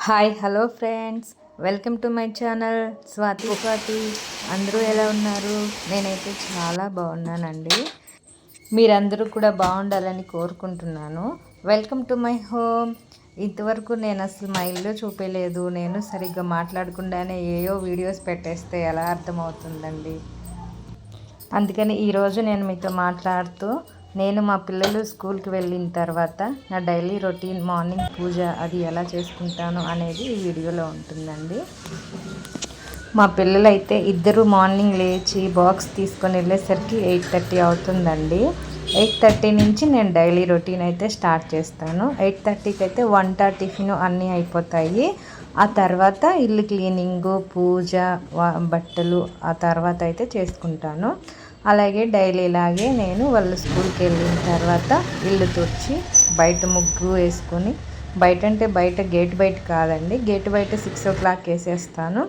Hi hello friends, welcome to my channel Swathi. అందరూ ఎలా ఉన్నారు? నేనైతే చాలా బాగున్నానండి. మీరందరూ కూడా బాగుండాలని కోరుకుంటున్నాను. Welcome to my home. ఇంతవరకు నేను అసలు మా ఇల్లు చూపించలేదు. నేను సరిగ్గా మాట్లాడకుండానే ఏయో వీడియోస్ పెట్టేస్తే ఎలా అర్థమవుతుందండి. అందుకని ఈరోజు నేను మీతో మాట్లాడుతూ నేను మా పిల్లలు స్కూల్కి వెళ్ళిన తర్వాత నా డైలీ రొటీన్ మార్నింగ్ పూజ అది ఎలా చేసుకుంటాను అనేది ఈ వీడియోలో ఉంటుందండి. మా పిల్లలు అయితే ఇద్దరు మార్నింగ్ లేచి బాక్స్ తీసుకొని వెళ్ళేసరికి 8:30 అవుతుందండి. 8:30 నుంచి నేను డైలీ రొటీన్ అయితే స్టార్ట్ చేస్తాను. 8:30కి అయితే వంట టిఫిన్ అన్నీ అయిపోతాయి. ఆ తర్వాత ఇల్లు క్లీనింగు, పూజ, బట్టలు ఆ తర్వాత అయితే చేసుకుంటాను. అలాగే డైలీలాగే నేను వాళ్ళు స్కూల్కి వెళ్ళిన తర్వాత ఇల్లు తుడిచి బయట ముగ్గు వేసుకొని, బయట అంటే బయట గేట్ బయట కాదండి, గేట్ బయట 6 o'clock వేసేస్తాను.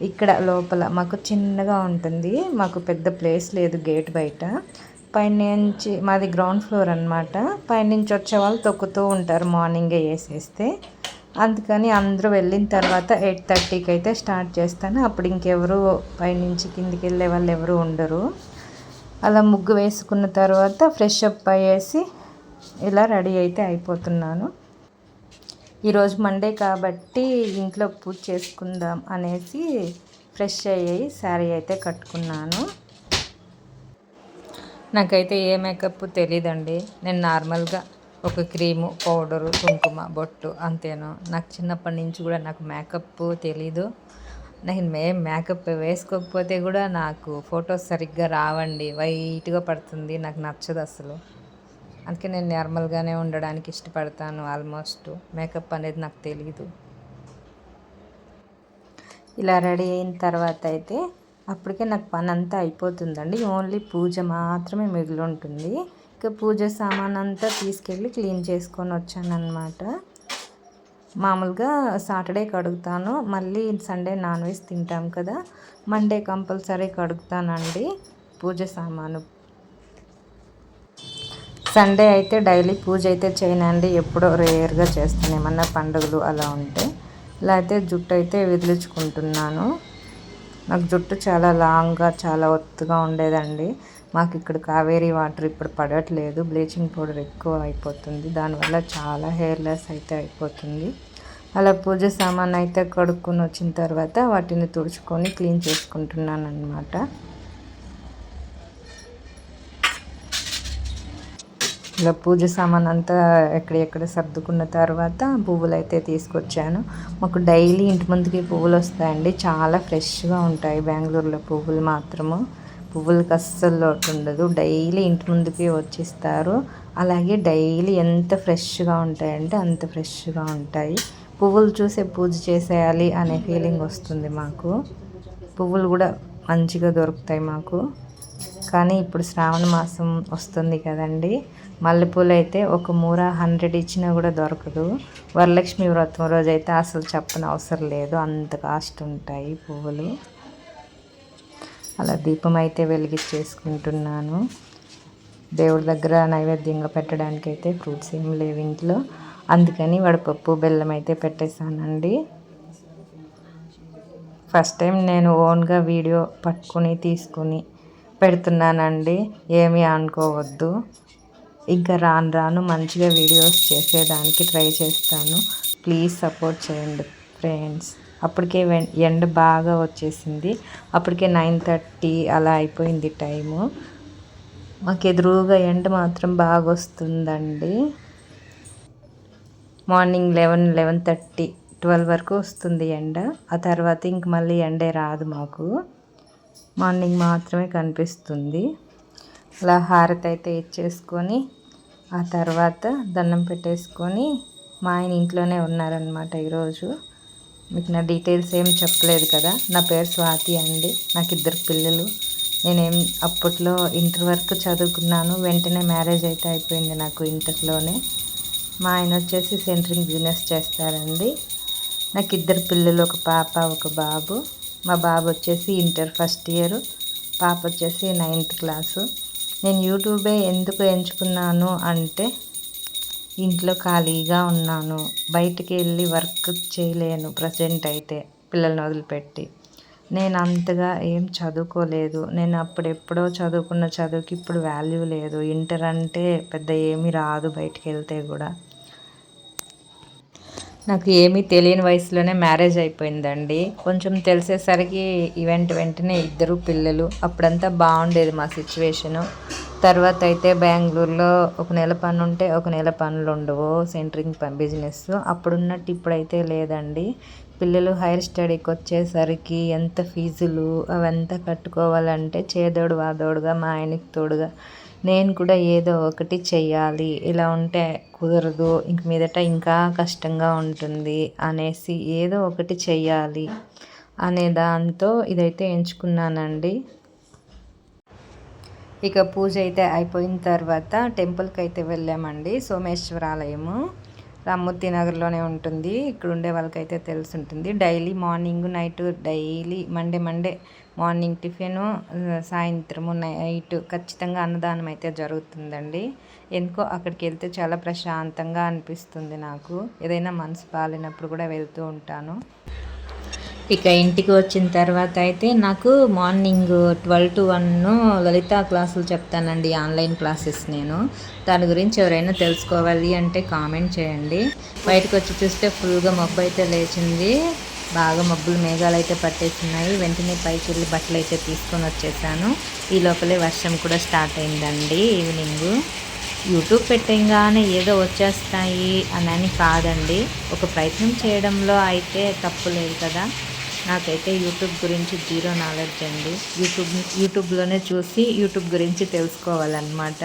ఇక్కడ లోపల మాకు చిన్నగా ఉంటుంది, మాకు పెద్ద ప్లేస్ లేదు గేట్ బయట. పైనుంచి మాది గ్రౌండ్ ఫ్లోర్ అనమాట. పైనుంచి వచ్చే వాళ్ళు తొక్కుతూ ఉంటారు మార్నింగే వేసేస్తే. అందుకని అందరూ వెళ్ళిన తర్వాత 8:30కి అయితే స్టార్ట్ చేస్తాను. అప్పుడు ఇంకెవరు పైనుంచి కిందికి వెళ్ళే వాళ్ళు ఎవరు ఉండరు. అలా ముగ్గు వేసుకున్న తర్వాత ఫ్రెష్ అప్ అయ్యేసి ఇలా రెడీ అయితే అయిపోతున్నాను. ఈరోజు మండే కాబట్టి ఇంట్లో పూజ చేసుకుందాం అనేసి ఫ్రెష్ అయ్యి శారీ అయితే కట్టుకున్నాను. నాకైతే ఏ మేకప్ తెలీదండి. నేను నార్మల్గా ఒక క్రీము, పౌడరు, కుంకుమ, బొట్టు అంతేను. నాకు చిన్నప్పటి నుంచి కూడా నాకు మేకప్ తెలీదు. నేను మేకప్ వేసుకోకపోతే కూడా నాకు ఫొటోస్ సరిగ్గా రావండి, వైట్గా పడుతుంది, నాకు నచ్చదు అసలు. అందుకే నేను నార్మల్గానే ఉండడానికి ఇష్టపడతాను. ఆల్మోస్ట్ మేకప్ అనేది నాకు తెలీదు. ఇలా రెడీ అయిన తర్వాత అయితే అప్పటికే నాకు పని అంతా అయిపోతుందండి. ఓన్లీ పూజ మాత్రమే మిగిలి ఉంటుంది. ఇక పూజ సామాన్ అంతా తీసుకెళ్ళి క్లీన్ చేసుకొని వచ్చానన్నమాట. మామూలుగా సాటర్డే కడుగుతాను, మళ్ళీ సండే నాన్ వెజ్ తింటాం కదా, మండే కంపల్సరీ కడుగుతానండి పూజ సామాను. సండే అయితే డైలీ పూజ అయితే చేయనండి, ఎప్పుడో రేర్గా చేస్తాను, ఏమన్నా పండుగలు అలా ఉంటే. ఇలా అయితే జుట్టు అయితే విదిలించుకుంటున్నాను. నాకు జుట్టు చాలా లాంగ్గా చాలా ఒత్తుగా ఉండేదండి. మాకు ఇక్కడ కావేరీ వాటర్ ఇప్పుడు పడట్లేదు, బ్లీచింగ్ పౌడర్ ఎక్కువ అయిపోతుంది, దానివల్ల చాలా హెయిర్ లాస్ అయితే అయిపోతుంది. అలా పూజ సామాన్ అయితే కడుక్కొని వచ్చిన తర్వాత వాటిని తుడుచుకొని క్లీన్ చేసుకుంటున్నాను అన్నమాట. ఇలా పూజ సామాన్ అంతా ఎక్కడెక్కడ సర్దుకున్న తర్వాత పువ్వులు అయితే తీసుకొచ్చాను. మాకు డైలీ ఇంటి ముందుకి పువ్వులు వస్తాయండి, చాలా ఫ్రెష్గా ఉంటాయి బెంగళూరులో పువ్వులు మాత్రము. పువ్వులకి అస్సలు లోటు ఉండదు, డైలీ ఇంటి ముందుకి వచ్చిస్తారు. అలాగే డైలీ ఎంత ఫ్రెష్గా ఉంటాయంటే అంత ఫ్రెష్గా ఉంటాయి. పువ్వులు చూసే పూజ చేసేయాలి అనే ఫీలింగ్ వస్తుంది మాకు. పువ్వులు కూడా మంచిగా దొరుకుతాయి మాకు. కానీ ఇప్పుడు శ్రావణ మాసం వస్తుంది కదండి, మల్లెపూలు అయితే ఒక మూర 100 ఇచ్చినా కూడా దొరకదు. వరలక్ష్మి వ్రతం రోజు అయితే అసలు చెప్పని అవసరం లేదు, అంత కాస్ట్ ఉంటాయి పువ్వులు. అలా దీపం అయితే వెలిగించేసుకుంటున్నాను. దేవుడి దగ్గర నైవేద్యంగా పెట్టడానికి అయితే ఫ్రూట్స్ ఏం లేవు ఇంట్లో, అందుకని వడపప్పు బెల్లం అయితే పెట్టేశానండి. ఫస్ట్ టైం నేను ఓన్గా వీడియో పట్టుకుని తీసుకుని పెడుతున్నానండి, ఏమీ అనుకోవద్దు. ఇంకా రాను రాను మంచిగా వీడియోస్ చేసేదానికి ట్రై చేస్తాను. ప్లీజ్ సపోర్ట్ చేయండి ఫ్రెండ్స్. అప్పటికే ఎండ బాగా వచ్చేసింది, అప్పటికే 9:30 అలా అయిపోయింది టైము. మాకు ఎదురుగా ఎండ మాత్రం బాగా వస్తుందండి. మార్నింగ్ 11:30 12 వరకు వస్తుంది ఎండ. ఆ తర్వాత ఇంక మళ్ళీ ఎండే రాదు మాకు, మార్నింగ్ మాత్రమే కనిపిస్తుంది. అలా హారతి అయితే ఇచ్చేసుకొని ఆ తర్వాత దండం పెట్టేసుకొని, మా ఆయన ఇంట్లోనే ఉన్నారనమాట ఈరోజు. మీకు నా డీటెయిల్స్ ఏం చెప్పలేదు కదా, నా పేరు స్వాతి అండి, నాకు 2 పిల్లలు. నేనేం అప్పట్లో ఇంటర్ వరకు చదువుకున్నాను, వెంటనే మ్యారేజ్ అయితే అయిపోయింది నాకు ఇంటర్లోనే. మా ఆయన వచ్చేసి సెంటరింగ్ బిజినెస్ చేస్తారండి. నాకు 2 పిల్లలు, ఒక పాప ఒక బాబు. మా బాబు వచ్చేసి ఇంటర్ ఫస్ట్ ఇయర్, పాప వచ్చేసి 9th క్లాసు. నేను యూట్యూబే ఎందుకు ఎంచుకున్నాను అంటే, ఇంట్లో ఖాళీగా ఉన్నాను, బయటికి వెళ్ళి వర్క్ చేయలేను ప్రజెంట్ అయితే పిల్లల్ని వదిలిపెట్టి. నేను అంతగా ఏం చదువుకోలేదు. నేను అప్పుడెప్పుడో చదువుకున్న చదువుకి ఇప్పుడు వాల్యూ లేదు. ఇంటర్ అంటే పెద్ద ఏమీ రాదు బయటికి వెళ్తే కూడా. నాకు ఏమీ తెలియని వయసులోనే మ్యారేజ్ అయిపోయిందండి. కొంచెం తెలిసేసరికి వెంటనే ఇద్దరు పిల్లలు. అప్పుడంతా బాగుండేది మా సిచ్యువేషను. తర్వాత అయితే బెంగళూరులో ఒక నెల పని ఉంటే ఒక నెల పనులు ఉండవు, సెంటరింగ్ బిజినెస్. అప్పుడున్నట్టు ఇప్పుడైతే లేదండి. పిల్లలు హైయర్ స్టడీకి వచ్చేసరికి ఎంత ఫీజులు అవంతా కట్టుకోవాలంటే చేదోడు వాదోడుగా మా ఆయనకి తోడుగా నేను కూడా ఏదో ఒకటి చెయ్యాలి, ఇలా ఉంటే కుదరదు, ఇంక మీదట ఇంకా కష్టంగా ఉంటుంది అనేసి ఏదో ఒకటి చెయ్యాలి అనే దాంతో ఇదైతే ఎంచుకున్నానండి. ఇక పూజ అయితే అయిపోయిన తర్వాత టెంపుల్కి అయితే వెళ్ళామండి. సోమేశ్వర ఆలయము రామ్మూర్తి నగర్లోనే ఉంటుంది. ఇక్కడ ఉండే వాళ్ళకైతే తెలిసి ఉంటుంది. Daily morning night daily Monday morning tiffin, సాయంత్రము నైట్ ఖచ్చితంగా అన్నదానం అయితే జరుగుతుందండి. ఎందుకో అక్కడికి వెళ్తే చాలా ప్రశాంతంగా అనిపిస్తుంది నాకు. ఏదైనా మనసు బాగాలేనప్పుడు కూడా వెళ్తూ ఉంటాను. ఇక ఇంటికి వచ్చిన తర్వాత అయితే నాకు మార్నింగ్ 12 to 1 లలిత క్లాసులు చెప్తానండి, ఆన్లైన్ క్లాసెస్. నేను దాని గురించి ఎవరైనా తెలుసుకోవాలి అంటే కామెంట్ చేయండి. బయటకు వచ్చి చూస్తే ఫుల్గా మబ్బు అయితే లేచింది, బాగా మబ్బులు మేఘాలు అయితే పట్టేస్తున్నాయి. వెంటనే పైకి వెళ్ళి బట్టలు అయితే తీసుకొని వచ్చేసాను. ఈ లోపలే వర్షం కూడా స్టార్ట్ అయిందండి ఈవినింగు. యూట్యూబ్ పెట్టంగానే ఏదో వచ్చేస్తాయి అని కాదండి, ఒక ప్రయత్నం చేయడంలో అయితే తప్పు లేదు కదా. నాకైతే యూట్యూబ్ గురించి జీరో నాలెడ్జ్ అండి. యూట్యూబ్లోనే చూసి యూట్యూబ్ గురించి తెలుసుకోవాలన్నమాట.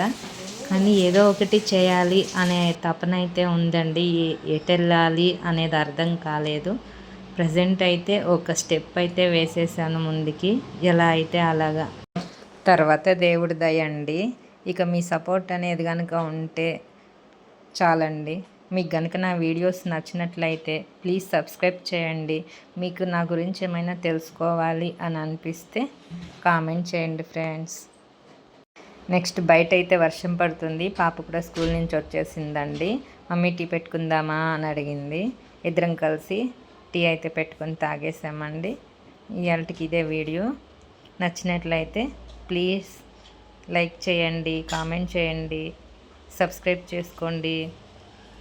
కానీ ఏదో ఒకటి చేయాలి అనే తపన అయితే ఉందండి. ఎటు వెళ్ళాలి అనేది అర్థం కాలేదు. ప్రజెంట్ అయితే ఒక స్టెప్ అయితే వేసేసాను ముందుకి, ఎలా అయితే అలాగా. తర్వాత దేవుడి దయ అండి. ఇక మీ సపోర్ట్ అనేది కనుక ఉంటే చాలండి. మీకు కనుక నా వీడియోస్ నచ్చినట్లయితే ప్లీజ్ సబ్స్క్రైబ్ చేయండి. మీకు నా గురించి ఏమైనా తెలుసుకోవాలి అని అనిపిస్తే కామెంట్ చేయండి ఫ్రెండ్స్. నెక్స్ట్ బయట అయితే వర్షం పడుతుంది. పాప కూడా స్కూల్ నుంచి వచ్చేసిందండి. మమ్మీ టీ పెట్టుకుందామా అని అడిగింది. ఇద్దరం కలిసి టీ అయితే పెట్టుకొని తాగేసామండి. ఇవాళకి ఇదే వీడియో. నచ్చినట్లయితే ప్లీజ్ లైక్ చేయండి, కామెంట్ చేయండి, సబ్స్క్రైబ్ చేసుకోండి.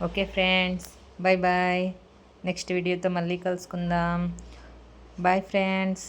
Okay friends, bye bye. Next వీడియోతో మళ్ళీ కలుసుకుందాం. Bye friends.